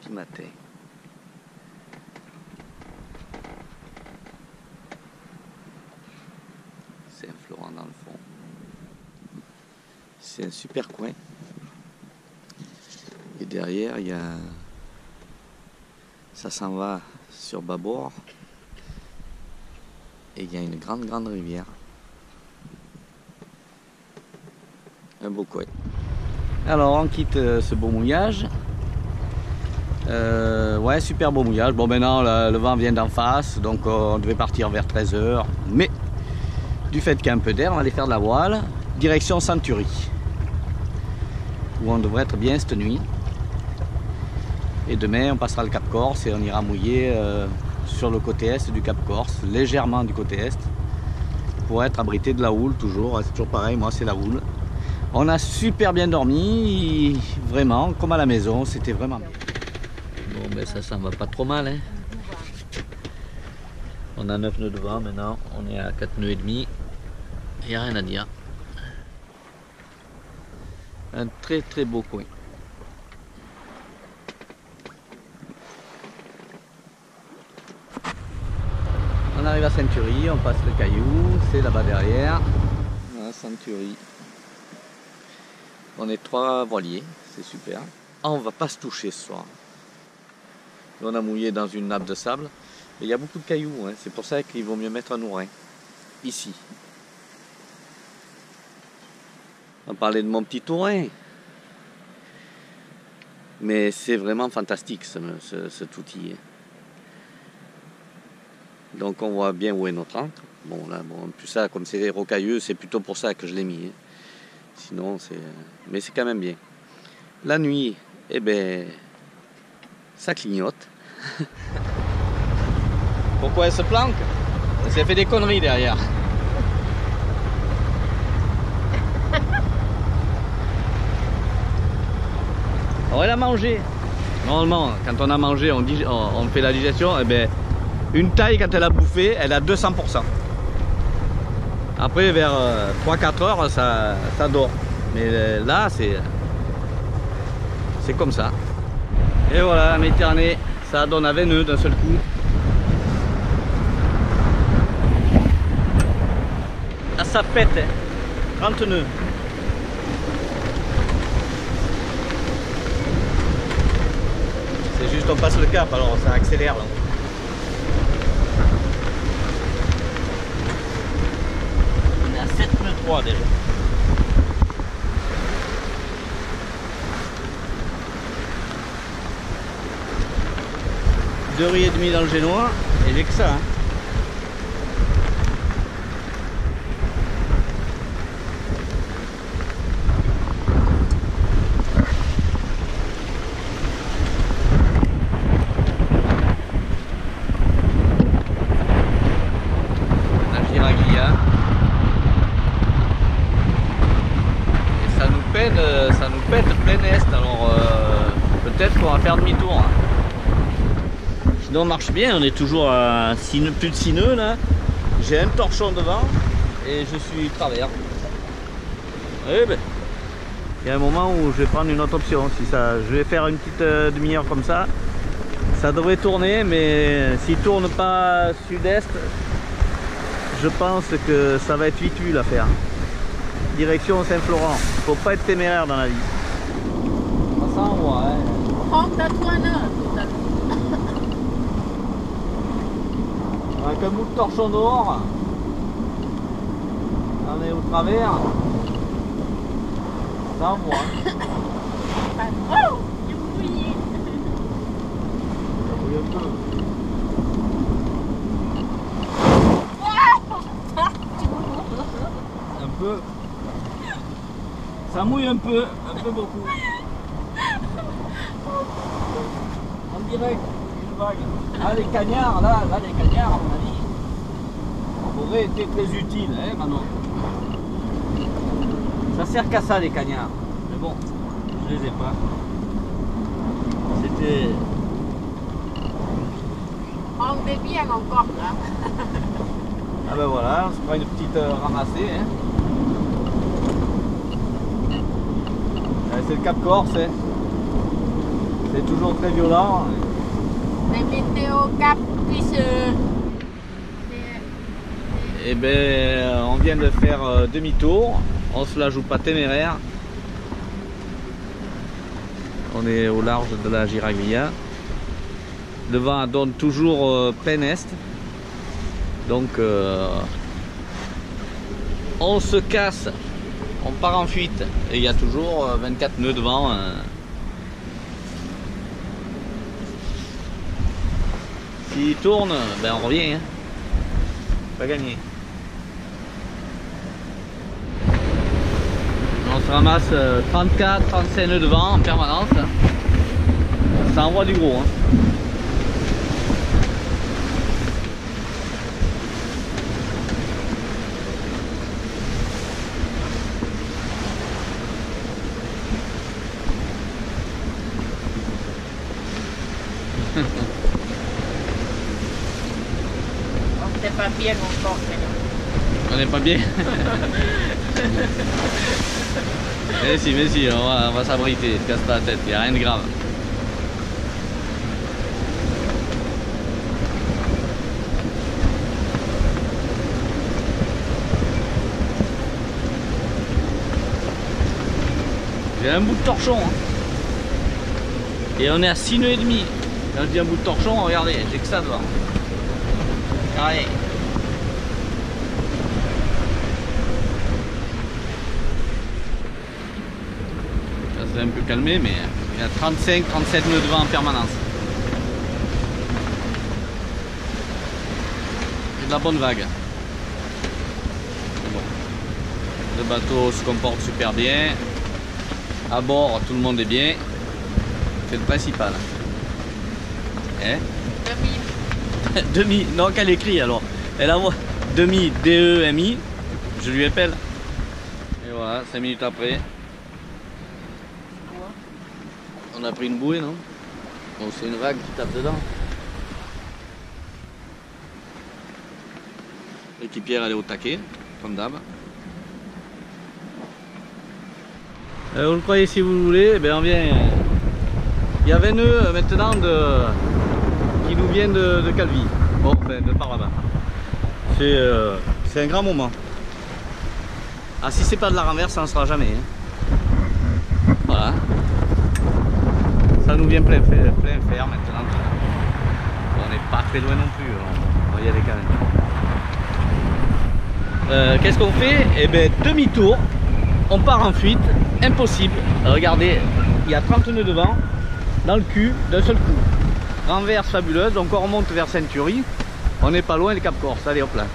petit matin. Saint-Florent dans le fond. C'est un super coin. Et derrière, il y a... ça s'en va sur bâbord. Et il y a une grande rivière. Un beau coin. Alors on quitte ce beau mouillage. Ouais, super beau mouillage. Bon, maintenant le vent vient d'en face, donc on devait partir vers 13 h. Mais du fait qu'il y a un peu d'air, on va aller faire de la voile. Direction Century, où on devrait être bien cette nuit. Et demain, on passera le Cap Corse et on ira mouiller sur le côté est du Cap Corse, légèrement du côté est, pour être abrité de la houle toujours. C'est toujours pareil, moi c'est la houle. On a super bien dormi, vraiment, comme à la maison, c'était vraiment bien. Bon, ben ça va pas trop mal, hein. On a 9 nœuds de vent maintenant, on est à 4 nœuds et demi, il n'y a rien à dire. Un très beau coin. On arrive à Century, on passe le caillou, c'est là-bas derrière. Voilà, Century. On est 3 voiliers, c'est super. Ah, on va pas se toucher ce soir. Là, on a mouillé dans une nappe de sable. Mais il y a beaucoup de cailloux, hein. C'est pour ça qu'il vaut mieux mettre un ourin. Ici. On parlait de mon petit ourin. Mais c'est vraiment fantastique cet outil. Donc on voit bien où est notre ancre. Bon là, bon, plus ça, comme c'est rocailleux, c'est plutôt pour ça que je l'ai mis. Sinon, c'est... Mais c'est quand même bien. La nuit, eh ben, ça clignote. Pourquoi elle se planque? Parce qu'elle fait des conneries derrière. Alors elle a mangé. Normalement, quand on a mangé, on fait la digestion. Eh ben, une taille, quand elle a bouffé, elle a 200%. Après, vers 3-4 heures, ça dort. Mais là, c'est comme ça. Et voilà, la Méditerranée, ça donne à 20 nœuds d'un seul coup. Ah, ça pète, hein. 30 nœuds. C'est juste on passe le cap, alors ça accélère là. On est à 7 nœuds 3 déjà. Deux riz et demi dans le génois et j'ai que ça. Hein. La Giraglia. Et ça nous pète plein est. Alors peut-être qu'on va faire demi-tour. Hein. Sinon on marche bien, on est toujours à plus de 6 nœuds là. J'ai un torchon devant et je suis travers. Eh ben, il y a un moment où je vais prendre une autre option. Si ça, je vais faire une petite demi-heure comme ça. Ça devrait tourner, mais s'il tourne pas sud-est, je pense que ça va être vite vu l'affaire. Direction Saint-Florent. Faut pas être téméraire dans la vie. Ça s'envoie, hein. Avec un bout de torchon dehors, on est au travers, ça envoie. Oh, j'ai mouillé. Ça mouille un peu. Un peu. Ça mouille un peu beaucoup. En direct. Ah, les cagnards, là les cagnards, à mon avis, auraient été très utiles, hein, Manon. Ça sert qu'à ça, les cagnards. Mais bon, je les ai pas. C'était... On est bien encore, là. Ah ben voilà, on se prend une petite ramassée, hein. C'est le Cap Corse, hein. C'est toujours très violent. Les météo cap plus. Et ben on vient de faire demi-tour. On se la joue pas téméraire. On est au large de la Giraglia. Le vent donne toujours plein est. Donc on se casse, on part en fuite. Et il y a toujours 24 nœuds de vent. S'il tourne, ben on revient. Hein. Pas gagné. On se ramasse 34, 35 nœuds de vent en permanence. Ça envoie du gros. Hein. On n'est pas bien encore. On n'est pas bien. Mais si, on va s'abriter, te casse pas la tête, il n'y a rien de grave. J'ai un bout de torchon. Hein. Et on est à 6 nœuds et demi. Quand je dis un bout de torchon, regardez, j'ai que ça devant. Carré. Ça s'est un peu calmé, mais il y a 35-37 nœuds de vent en permanence. C'est de la bonne vague. Bon. Le bateau se comporte super bien. À bord, tout le monde est bien. C'est le principal. Hein? Demi. Non, qu'elle écrit alors. Elle envoie demi, D-E-M-I. Je lui appelle. Et voilà, 5 minutes après. On a pris une bouée, non? Bon, c'est une vague qui tape dedans. L'équipière, elle est au taquet, comme d'hab. Vous le croyez si vous voulez, eh bien on vient. Il y a 20 nœuds maintenant qui nous viennent de Calvi. Bon, enfin, de par là-bas. C'est un grand moment. Ah, si c'est pas de la renverse, ça n'en sera jamais. Hein. Voilà. Ça nous vient plein fer maintenant. On n'est pas très loin non plus. On va y aller quand même. Qu'est-ce qu'on fait? Eh bien, demi-tour. On part en fuite. Impossible. Regardez, il y a 30 nœuds de vent dans le cul d'un seul coup. Renverse fabuleuse, donc on remonte vers Century. On n'est pas loin du Cap Corse. Allez hop là.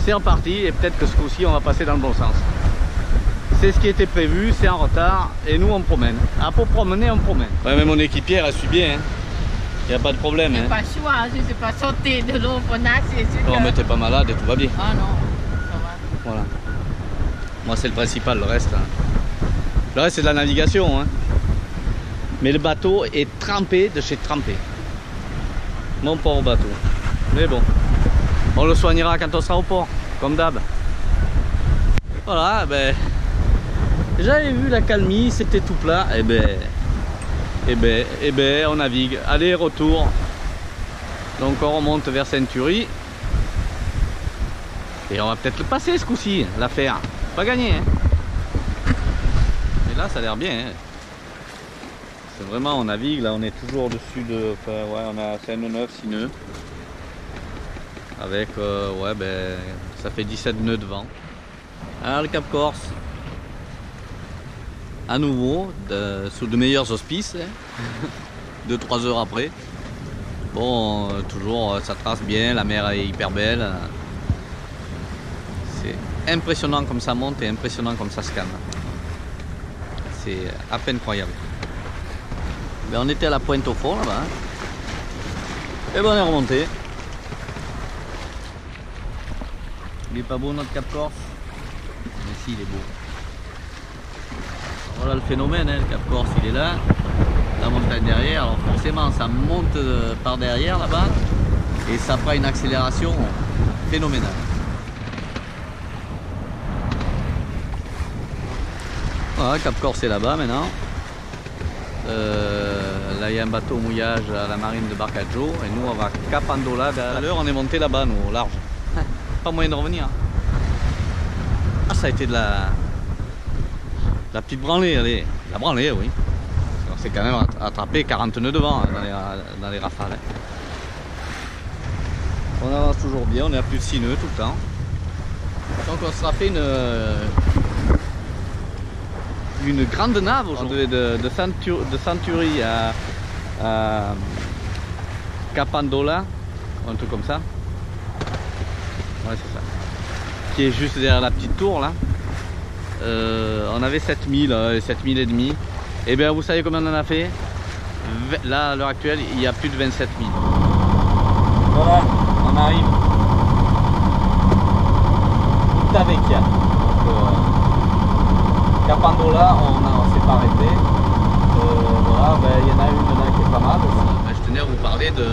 C'est reparti et peut-être que ce coup-ci on va passer dans le bon sens. C'est ce qui était prévu, c'est en retard et nous on promène. Ah, pour promener on promène. Ouais, mais mon équipière elle suit bien. Il n'y a pas de problème. C'est pas choix, je ne sais pas sauter de l'eau pour c'est sûr. Non, mais t'es pas malade et tout va bien. Ah non, ça va. Voilà. Moi c'est le principal, le reste. Hein. Le reste c'est de la navigation. Hein. Mais le bateau est trempé de chez trempé. Mon pauvre bateau. Mais bon, on le soignera quand on sera au port, comme d'hab. Voilà, ben, j'avais vu la calmie, c'était tout plat. Et ben, on navigue. Aller, retour. Donc on remonte vers Century. Et on va peut-être le passer ce coup-ci, l'affaire. Pas gagné. Hein. Mais là, ça a l'air bien. Hein. C'est vraiment, on navigue. Là, on est toujours au-dessus de. Enfin, ouais, on a 5 nœuds 9, 6 nœuds. Avec, ouais, ben, ça fait 17 nœuds de vent. Alors, le Cap Corse. À nouveau, sous de meilleurs auspices. 2-3 heures après. Bon, toujours, ça trace bien. La mer est hyper belle. C'est impressionnant comme ça monte et impressionnant comme ça se calme. C'est à peine croyable. Ben, on était à la pointe au fond là-bas. Et ben on est remonté. Il est pas beau notre Cap Corse? Mais si, il est beau. Voilà le phénomène, hein. Le Cap Corse il est là. La montagne derrière. Alors forcément ça monte par derrière là-bas. Et ça fera une accélération phénoménale. Voilà, Cap Corse est là-bas maintenant. là, il y a un bateau au mouillage à la marine de Barcaggio et nous on va à Capandola. Tout à l'heure on est monté là-bas, nous, au large. Pas moyen de revenir. Ah, ça a été de la petite branlée, allez. La branlée, oui. On s'est quand même attrapé 40 nœuds de vent dans les rafales. On avance toujours bien, on est à plus de 6 nœuds tout le temps. Donc on sera fait une grande nave aujourd'hui de Century à Capandola, un truc comme ça. Ouais, c'est ça. Qui est juste derrière la petite tour là. On avait 7000, 7000 et demi. Et bien vous savez combien on en a fait? Là à l'heure actuelle il y a plus de 27 000. Voilà, on arrive. Tout avec Yann. Capandola, on s'est pas arrêté. Voilà, il y en a une là qui est pas mal aussi. Je tenais à vous parler de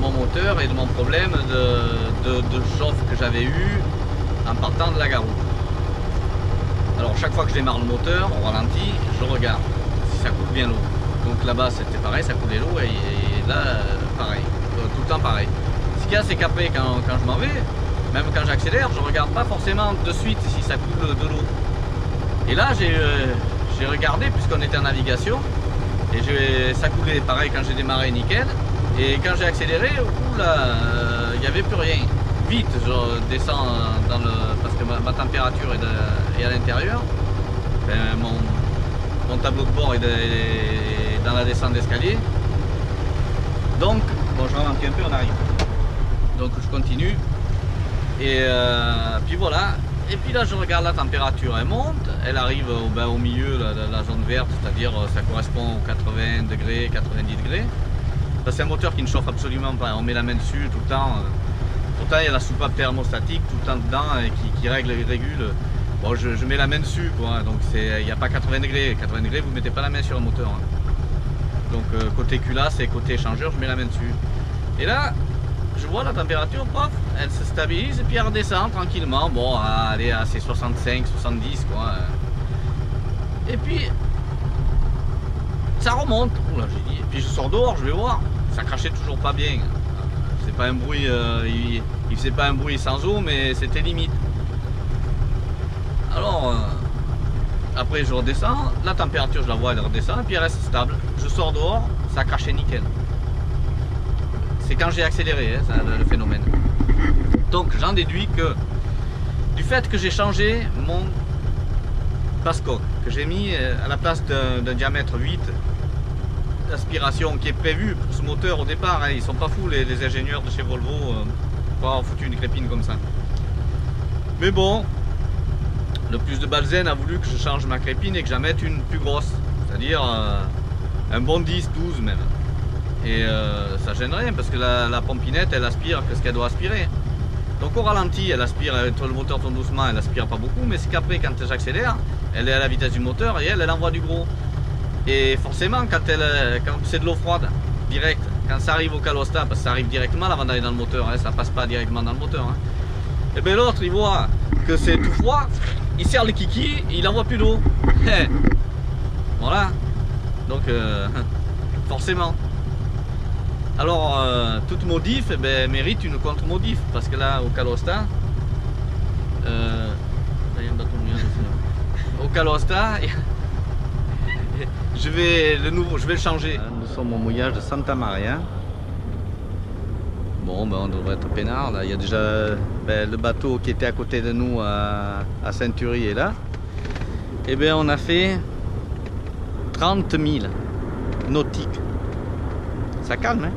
mon moteur et de mon problème de chauffe que j'avais eu en partant de la Garoute. Alors chaque fois que je démarre le moteur, au ralenti, je regarde si ça coule bien l'eau. Donc là-bas c'était pareil, ça coulait l'eau et là pareil, tout le temps pareil. Ce qu'il y a, c'est qu'après quand je m'en vais, même quand j'accélère, je regarde pas forcément de suite si ça coule de l'eau. Et là j'ai regardé puisqu'on était en navigation et ça coulait pareil quand j'ai démarré nickel. Et quand j'ai accéléré, au coup là, il n'y avait plus rien. Vite, je descends parce que ma température est à l'intérieur. Mon tableau de bord est dans la descente d'escalier. Donc, bon, je ralentis un peu, on arrive. Donc je continue. Et puis voilà. Et puis là, je regarde la température, elle monte. Elle arrive au milieu de la zone verte, c'est-à-dire ça correspond aux 80 degrés, 90 degrés. C'est un moteur qui ne chauffe absolument pas. On met la main dessus tout le temps. Pourtant, il y a la soupape thermostatique tout le temps dedans et qui régule. Bon, je mets la main dessus, quoi. Donc il n'y a pas 80 degrés. 80 degrés, vous ne mettez pas la main sur le moteur. Hein. Donc côté culasse et côté échangeur, je mets la main dessus. Et là, je vois la température, paf, elle se stabilise et puis elle redescend tranquillement. Bon, allez, à ses 65, 70, quoi. Et puis, ça remonte. Oula, j'ai dit. Et puis je sors dehors, je vais voir. Ça crachait toujours pas bien. C'est pas un bruit, il faisait pas un bruit sans eau, mais c'était limite. Alors, après je redescends, la température je la vois, elle redescend, et puis elle reste stable. Je sors dehors, ça crachait nickel. C'est quand j'ai accéléré, hein, ça, le phénomène. Donc j'en déduis que du fait que j'ai changé mon passe-coque, que j'ai mis à la place d'un diamètre 8, l'aspiration qui est prévue pour ce moteur au départ, hein, ils sont pas fous les ingénieurs de chez Volvo pour avoir foutu une crépine comme ça. Mais bon, le plus de Balzen a voulu que je change ma crépine et que j'en mette une plus grosse, c'est-à-dire un bon 10, 12 même. Et ça gêne rien parce que la pompinette elle aspire que ce qu'elle doit aspirer. Donc au ralenti elle aspire, le moteur tourne doucement, elle aspire pas beaucoup, mais c'est qu'après quand j'accélère, elle est à la vitesse du moteur et elle envoie du gros. Et forcément quand c'est de l'eau froide, direct, quand ça arrive au Calosta, parce que ça arrive directement avant d'aller dans le moteur, hein, ça passe pas directement dans le moteur. Hein. Et bien l'autre il voit que c'est tout froid, il serre le kiki, il envoie plus d'eau. Voilà. Donc forcément. Alors toute modif mérite une contre-modif, parce que là au Calosta, au Calosta, je vais le changer. Nous sommes au mouillage de Santa Maria. Bon, on devrait être peinard. Là, il y a déjà le bateau qui était à côté de nous à Century est là. Et bien, on a fait 30 000 nautiques. Ça calme, hein?